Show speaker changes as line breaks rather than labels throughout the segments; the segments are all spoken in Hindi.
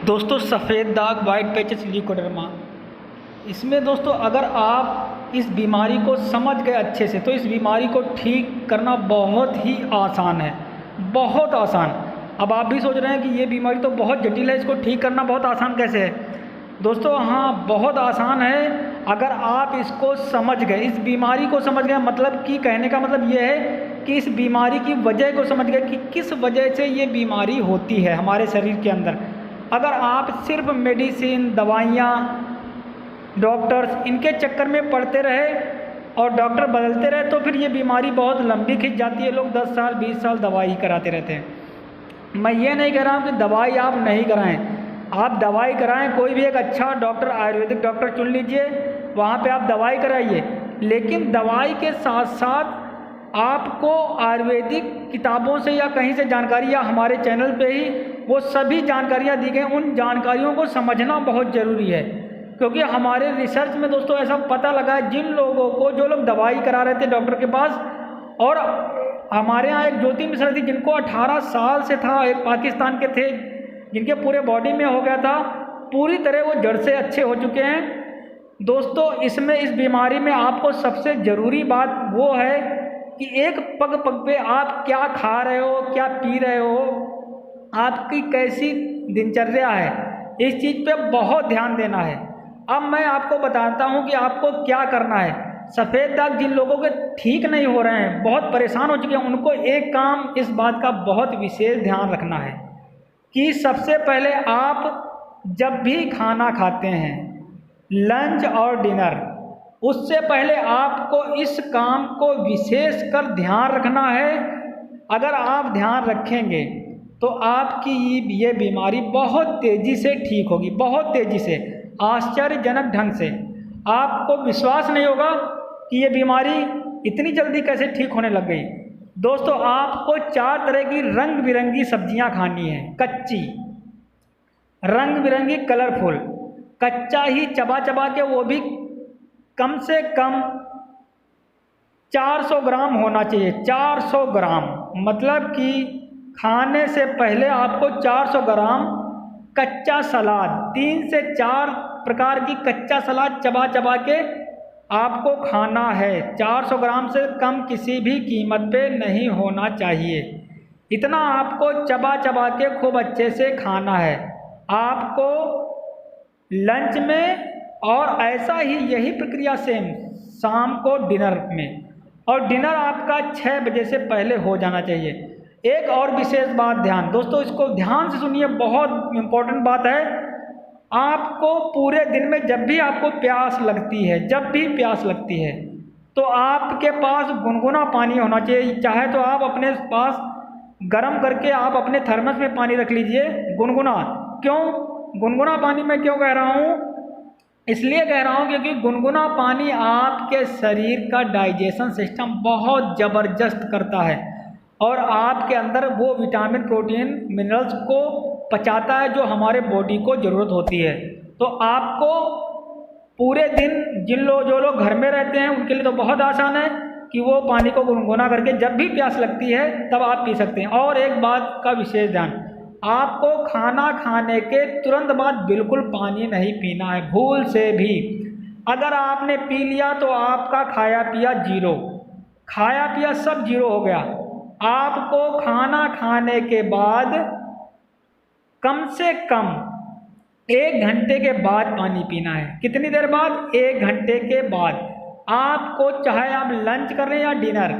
दोस्तों सफ़ेद दाग वाइट पैचेस ल्यूकोडर्मा, इसमें दोस्तों अगर आप इस बीमारी को समझ गए अच्छे से तो इस बीमारी को ठीक करना बहुत ही आसान है, बहुत आसान। अब आप भी सोच रहे हैं कि ये बीमारी तो बहुत जटिल है, इसको ठीक करना बहुत आसान कैसे है। दोस्तों हाँ, बहुत आसान है अगर आप इसको समझ गए, इस बीमारी को समझ गए। मतलब कि कहने का मतलब ये है कि इस बीमारी की वजह को समझ गए कि किस वजह से ये बीमारी होती है हमारे शरीर के अंदर। अगर आप सिर्फ मेडिसिन, दवाइयाँ, डॉक्टर्स इनके चक्कर में पड़ते रहे और डॉक्टर बदलते रहे तो फिर ये बीमारी बहुत लंबी खिंच जाती है। लोग 10 साल 20 साल दवाई कराते रहते हैं। मैं ये नहीं कह रहा हूँ कि दवाई आप नहीं कराएं, आप दवाई कराएं। कोई भी एक अच्छा डॉक्टर, आयुर्वेदिक डॉक्टर चुन लीजिए, वहाँ पे आप दवाई कराइए। लेकिन दवाई के साथ साथ आपको आयुर्वेदिक किताबों से या कहीं से जानकारी, या हमारे चैनल पे ही वो सभी जानकारियाँ दी गई, उन जानकारियों को समझना बहुत ज़रूरी है। क्योंकि हमारे रिसर्च में दोस्तों ऐसा पता लगा है, जिन लोगों को, जो लोग दवाई करा रहे थे डॉक्टर के पास, और हमारे यहाँ एक ज्योति मिश्रा थी जिनको 18 साल से था, एक पाकिस्तान के थे जिनके पूरे बॉडी में हो गया था, पूरी तरह वो जड़ से अच्छे हो चुके हैं। दोस्तों इसमें, इस बीमारी में आपको सबसे ज़रूरी बात वो है कि एक पग पग पे आप क्या खा रहे हो, क्या पी रहे हो, आपकी कैसी दिनचर्या है, इस चीज़ पे बहुत ध्यान देना है। अब मैं आपको बताता हूँ कि आपको क्या करना है। सफ़ेद दाग जिन लोगों के ठीक नहीं हो रहे हैं, बहुत परेशान हो चुके हैं, उनको एक काम, इस बात का बहुत विशेष ध्यान रखना है कि सबसे पहले आप जब भी खाना खाते हैं, लंच और डिनर, उससे पहले आपको इस काम को विशेष कर ध्यान रखना है। अगर आप ध्यान रखेंगे तो आपकी ये बीमारी बहुत तेज़ी से ठीक होगी, बहुत तेज़ी से, आश्चर्यजनक ढंग से। आपको विश्वास नहीं होगा कि ये बीमारी इतनी जल्दी कैसे ठीक होने लग गई। दोस्तों आपको 4 तरह की रंग बिरंगी सब्जियां खानी है, कच्ची, रंग बिरंगी, कलरफुल, कच्चा ही चबा चबा के, वो भी कम से कम 400 ग्राम होना चाहिए। 400 ग्राम मतलब कि खाने से पहले आपको 400 ग्राम कच्चा सलाद, 3 से 4 प्रकार की कच्चा सलाद चबा चबा के आपको खाना है। 400 ग्राम से कम किसी भी कीमत पे नहीं होना चाहिए। इतना आपको चबा चबा के खूब अच्छे से खाना है आपको लंच में, और ऐसा ही यही प्रक्रिया सेम शाम को डिनर में, और डिनर आपका 6 बजे से पहले हो जाना चाहिए। एक और विशेष बात, ध्यान दोस्तों, इसको ध्यान से सुनिए, बहुत इम्पोर्टेंट बात है। आपको पूरे दिन में जब भी आपको प्यास लगती है, जब भी प्यास लगती है, तो आपके पास गुनगुना पानी होना चाहिए। चाहे तो आप अपने पास गर्म करके आप अपने थर्मस में पानी रख लीजिए, गुनगुना। क्यों गुनगुना पानी मैं क्यों कह रहा हूँ? इसलिए कह रहा हूँ क्योंकि गुनगुना पानी आपके शरीर का डाइजेशन सिस्टम बहुत ज़बरदस्त करता है और आपके अंदर वो विटामिन, प्रोटीन, मिनरल्स को पचाता है जो हमारे बॉडी को ज़रूरत होती है। तो आपको पूरे दिन, जो लोग घर में रहते हैं उनके लिए तो बहुत आसान है कि वो पानी को गुनगुना करके जब भी प्यास लगती है तब आप पी सकते हैं। और एक बात का विशेष ध्यान, आपको खाना खाने के तुरंत बाद बिल्कुल पानी नहीं पीना है, भूल से भी। अगर आपने पी लिया तो आपका खाया पिया जीरो, खाया पिया सब जीरो हो गया। आपको खाना खाने के बाद कम से कम 1 घंटे के बाद पानी पीना है। कितनी देर बाद? 1 घंटे के बाद। आपको चाहे आप लंच कर रहे हैं या डिनर,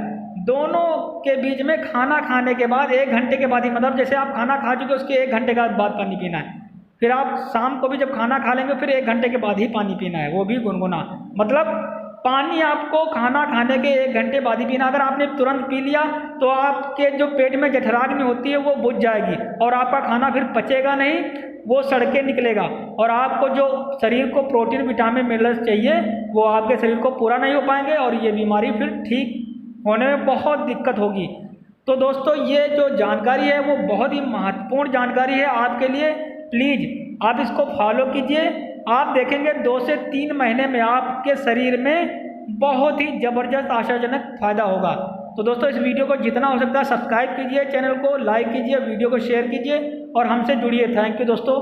दोनों के बीच में खाना खाने के बाद 1 घंटे के बाद ही, मतलब जैसे आप खाना खा चुके उसके 1 घंटे के बाद पानी पीना है। फिर आप शाम को भी जब खाना खा लेंगे फिर 1 घंटे के बाद ही पानी पीना है, वो भी गुनगुना। मतलब पानी आपको खाना खाने के 1 घंटे बाद ही पीना। अगर आपने तुरंत पी लिया तो आपके जो पेट में जठराग्नि होती है वो बुझ जाएगी और आपका खाना फिर पचेगा नहीं, वो सड़ के निकलेगा, और आपको जो शरीर को प्रोटीन, विटामिन, मिनरल्स चाहिए वो आपके शरीर को पूरा नहीं हो पाएंगे और ये बीमारी फिर ठीक होने में बहुत दिक्कत होगी। तो दोस्तों ये जो जानकारी है वो बहुत ही महत्वपूर्ण जानकारी है आपके लिए। प्लीज़ आप इसको फॉलो कीजिए, आप देखेंगे 2 से 3 महीने में आपके शरीर में बहुत ही ज़बरदस्त, आशाजनक फ़ायदा होगा। तो दोस्तों इस वीडियो को जितना हो सकता है सब्सक्राइब कीजिए, चैनल को लाइक कीजिए, वीडियो को शेयर कीजिए और हमसे जुड़िए। थैंक यू दोस्तों।